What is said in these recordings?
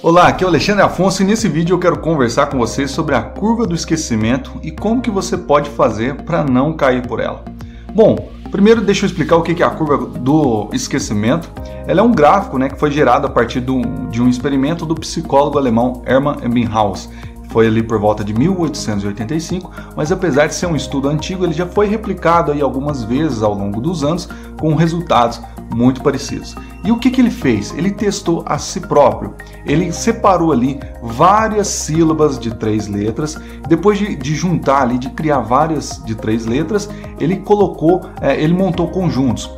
Olá, aqui é o Alexandre Afonso e nesse vídeo eu quero conversar com você sobre a curva do esquecimento e como que você pode fazer para não cair por ela. Bom, primeiro deixa eu explicar o que é a curva do esquecimento. Ela é um gráfico, que foi gerado a partir de um experimento do psicólogo alemão Hermann Ebbinghaus. Foi ali por volta de 1885, mas apesar de ser um estudo antigo, ele já foi replicado aí algumas vezes ao longo dos anos com resultados muito parecidos. E o que ele fez? Ele testou a si próprio. Ele separou ali várias sílabas de 3 letras. Depois de juntar ali, de criar várias de 3 letras, ele montou conjuntos,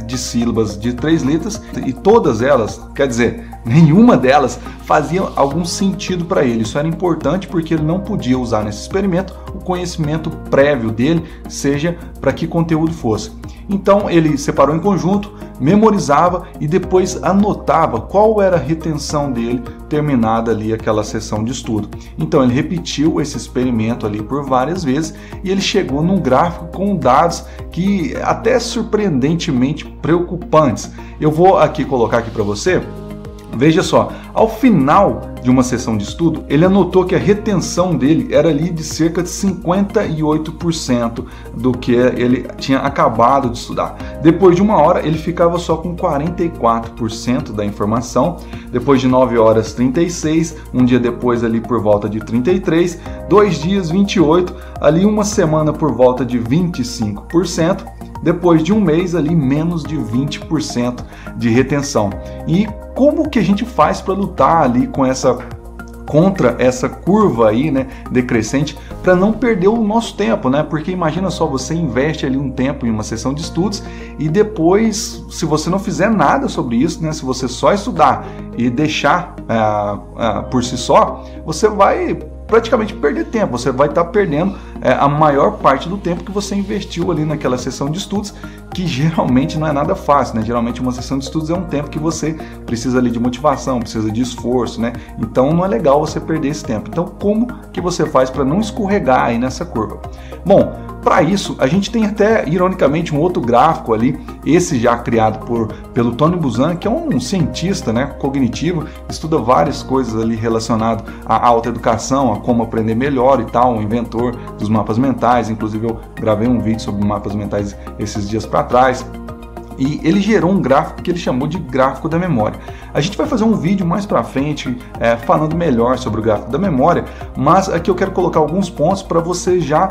de sílabas de 3 letras e todas elas, quer dizer, nenhuma delas fazia algum sentido para ele. Isso era importante porque ele não podia usar nesse experimento o conhecimento prévio dele, seja para que conteúdo fosse. Então ele separou em conjunto, memorizava e depois anotava qual era a retenção dele terminada ali aquela sessão de estudo. Então ele repetiu esse experimento ali por várias vezes e ele chegou num gráfico com dados que até surpreendentemente preocupantes. Eu vou aqui colocar aqui para você. Veja só, ao final de uma sessão de estudo, ele anotou que a retenção dele era ali de cerca de 58% do que ele tinha acabado de estudar. Depois de 1 hora, ele ficava só com 44% da informação. Depois de 9 horas, 36%. Um dia depois, ali por volta de 33%. 2 dias, 28%. Ali uma semana por volta de 25%. Depois de 1 mês, ali menos de 20% de retenção. E como que a gente faz para lutar ali contra essa curva aí, decrescente, para não perder o nosso tempo, Porque imagina só, você investe ali um tempo em uma sessão de estudos e depois, se você não fizer nada sobre isso, se você só estudar e deixar por si só, você vai praticamente perder tempo, você vai estar perdendo a maior parte do tempo que você investiu ali naquela sessão de estudos, que geralmente não é nada fácil, Geralmente uma sessão de estudos é um tempo que você precisa ali de motivação, precisa de esforço, Então não é legal você perder esse tempo. Então como que você faz para não escorregar aí nessa curva? Bom, para isso, a gente tem até, ironicamente, um outro gráfico ali, esse já criado pelo Tony Buzan, que é um cientista cognitivo, estuda várias coisas ali relacionadas à alta educação, a como aprender melhor e tal, um inventor dos mapas mentais. Inclusive eu gravei um vídeo sobre mapas mentais esses dias para trás. E ele gerou um gráfico que ele chamou de gráfico da memória. A gente vai fazer um vídeo mais para frente falando melhor sobre o gráfico da memória, mas aqui eu quero colocar alguns pontos para você já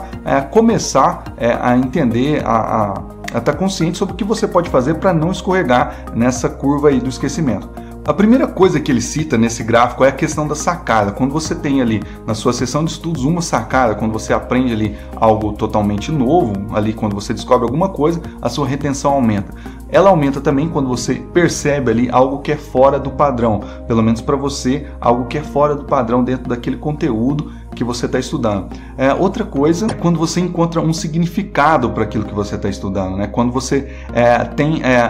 começar a entender, a estar consciente sobre o que você pode fazer para não escorregar nessa curva aí do esquecimento. A primeira coisa que ele cita nesse gráfico é a questão da sacada. Quando você tem ali na sua sessão de estudos uma sacada, quando você aprende ali algo totalmente novo, ali quando você descobre alguma coisa, a sua retenção aumenta. Ela aumenta também quando você percebe ali algo que é fora do padrão, pelo menos para você, algo que é fora do padrão dentro daquele conteúdo que você está estudando. Outra coisa é quando você encontra um significado para aquilo que você está estudando, Quando você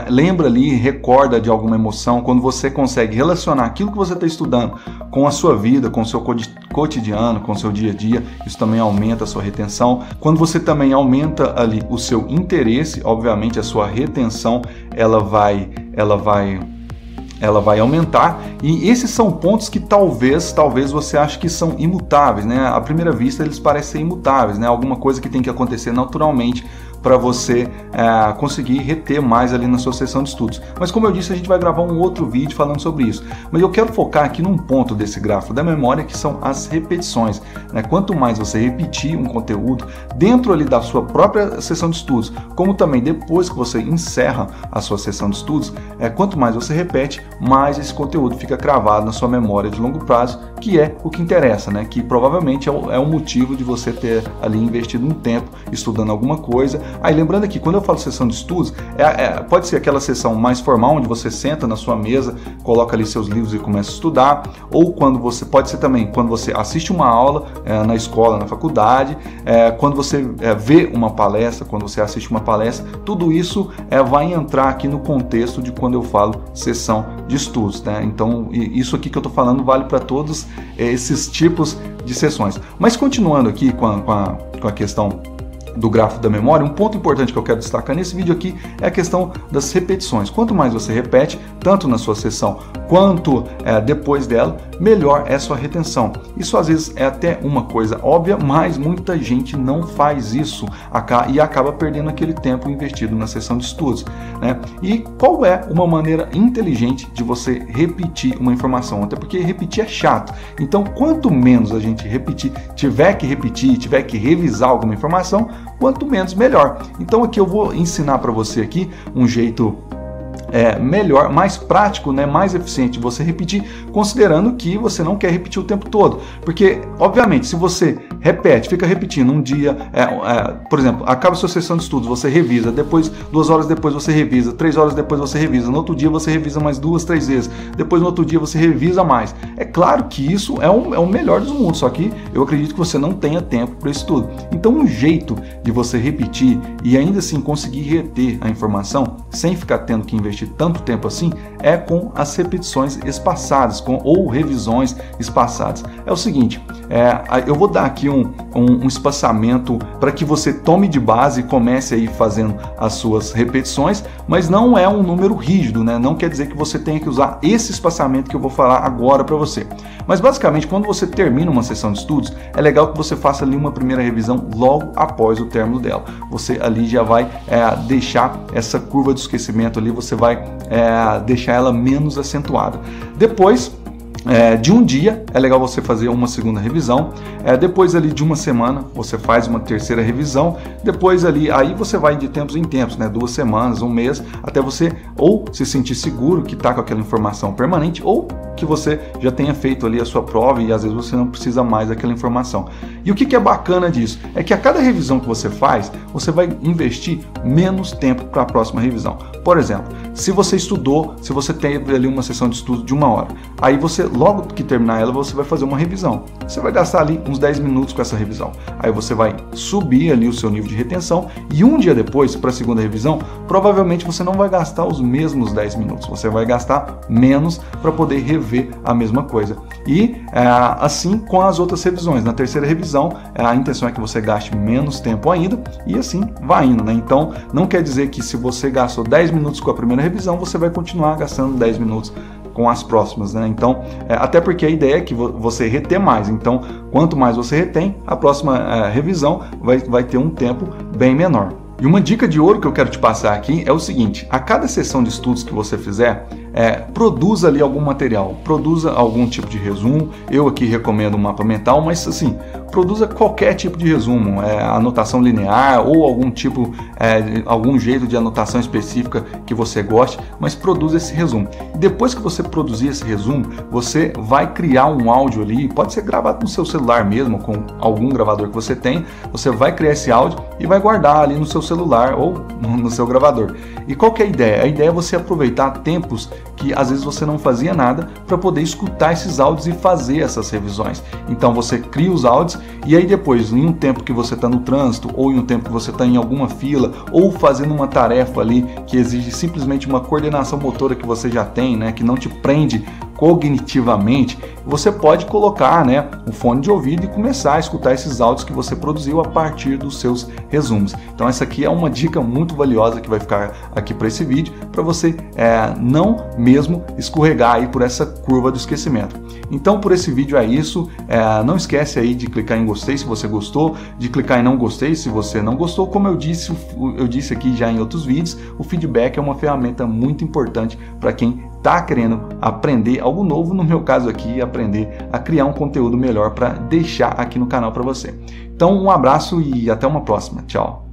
lembra ali, recorda de alguma emoção, quando você consegue relacionar aquilo que você está estudando com a sua vida, com o seu cotidiano, com o seu dia a dia, isso também aumenta a sua retenção. Quando você também aumenta ali o seu interesse, obviamente a sua retenção ela vai aumentar, e esses são pontos que talvez você ache que são imutáveis, À primeira vista eles parecem imutáveis, Alguma coisa que tem que acontecer naturalmente para você conseguir reter mais ali na sua sessão de estudos. Mas como eu disse, a gente vai gravar um outro vídeo falando sobre isso. Mas eu quero focar aqui num ponto desse gráfico da memória, que são as repetições. Quanto mais você repetir um conteúdo dentro ali da sua própria sessão de estudos, como também depois que você encerra a sua sessão de estudos, quanto mais você repete, mais esse conteúdo fica cravado na sua memória de longo prazo, que é o que interessa, Que provavelmente é o motivo de você ter ali investido um tempo estudando alguma coisa. Aí lembrando aqui, quando eu falo sessão de estudos, pode ser aquela sessão mais formal, onde você senta na sua mesa, coloca ali seus livros e começa a estudar, ou pode ser também quando você assiste uma aula na escola, na faculdade, quando você vê uma palestra, quando você assiste uma palestra, tudo isso vai entrar aqui no contexto de quando eu falo sessão de estudos, Então, isso aqui que eu estou falando vale para todos esses tipos de sessões. Mas continuando aqui com a questão do grafo da memória, um ponto importante que eu quero destacar nesse vídeo aqui é a questão das repetições. Quanto mais você repete, tanto na sua sessão quanto depois dela, melhor é a sua retenção. Isso às vezes é até uma coisa óbvia, mas muita gente não faz isso e acaba perdendo aquele tempo investido na sessão de estudos, né? E qual é uma maneira inteligente de você repetir uma informação? Até porque repetir é chato. Então, quanto menos a gente tiver que revisar alguma informação, quanto menos melhor. Então aqui eu vou ensinar para você aqui um jeito melhor, mais prático, né, mais eficiente de você repetir, considerando que você não quer repetir o tempo todo. Porque, obviamente, se você fica repetindo um dia, por exemplo, acaba a sua sessão de estudos, você revisa, depois 2 horas depois você revisa, 3 horas depois você revisa, no outro dia você revisa mais 2, 3 vezes, depois no outro dia você revisa mais. É claro que isso é o melhor dos mundos, só que eu acredito que você não tenha tempo para isso tudo. Então, um jeito de você repetir e ainda assim conseguir reter a informação, sem ficar tendo que investir tanto tempo assim, é com as repetições espaçadas, ou revisões espaçadas. É o seguinte, eu vou dar aqui um espaçamento para que você tome de base e comece aí fazendo as suas repetições, mas não é um número rígido, né? Não quer dizer que você tenha que usar esse espaçamento que eu vou falar agora para você. Mas basicamente, quando você termina uma sessão de estudos, é legal que você faça ali uma primeira revisão logo após o término dela. Você ali já vai deixar essa curva do esquecimento ali, você vai deixar ela menos acentuada. Depois de um dia, é legal você fazer uma segunda revisão. Depois ali de uma semana, você faz uma terceira revisão. Depois aí você vai de tempos em tempos, né? 2 semanas, 1 mês, até você ou se sentir seguro que está com aquela informação permanente, ou que você já tenha feito ali a sua prova e às vezes você não precisa mais daquela informação. E o que é bacana disso? É que a cada revisão que você faz, você vai investir menos tempo para a próxima revisão. Por exemplo, se você estudou, se você teve ali uma sessão de estudo de 1 hora, aí você, logo que terminar ela, você vai fazer uma revisão. Você vai gastar ali uns 10 minutos com essa revisão. Aí você vai subir ali o seu nível de retenção e um dia depois, para a segunda revisão, provavelmente você não vai gastar os mesmos 10 minutos. Você vai gastar menos para poder rever a mesma coisa. E assim com as outras revisões. Na terceira revisão, a intenção é que você gaste menos tempo ainda e assim vai indo, né? Então, não quer dizer que se você gastou 10 minutos com a primeira revisão, você vai continuar gastando 10 minutos com as próximas, né? Então, até porque a ideia é que você reter mais. Então, quanto mais você retém, a próxima revisão vai ter um tempo bem menor. E uma dica de ouro que eu quero te passar aqui é o seguinte: a cada sessão de estudos que você fizer, produza ali algum material, produza algum tipo de resumo. Eu aqui recomendo um mapa mental, mas assim, produza qualquer tipo de resumo, anotação linear ou algum tipo, algum jeito de anotação específica que você goste, mas produza esse resumo. E depois que você produzir esse resumo, você vai criar um áudio ali, pode ser gravado no seu celular mesmo, com algum gravador que você tem, você vai criar esse áudio e vai guardar ali no seu celular ou no seu gravador. E qual que é a ideia? A ideia é você aproveitar tempos que às vezes você não fazia nada para poder escutar esses áudios e fazer essas revisões. Então você cria os áudios e aí depois, em um tempo que você está no trânsito ou em um tempo que você está em alguma fila ou fazendo uma tarefa ali que exige simplesmente uma coordenação motora que você já tem, né, que não te prende cognitivamente, você pode colocar, né, um fone de ouvido e começar a escutar esses áudios que você produziu a partir dos seus resumos. Então essa aqui é uma dica muito valiosa que vai ficar aqui para esse vídeo, para você não mesmo escorregar aí por essa curva do esquecimento. Então por esse vídeo é isso. Não esquece aí de clicar em gostei se você gostou, de clicar em não gostei se você não gostou. Como eu disse aqui já em outros vídeos, o feedback é uma ferramenta muito importante para quem está querendo aprender algo novo, no meu caso aqui, aprender a criar um conteúdo melhor para deixar aqui no canal para você. Então um abraço e até uma próxima. Tchau!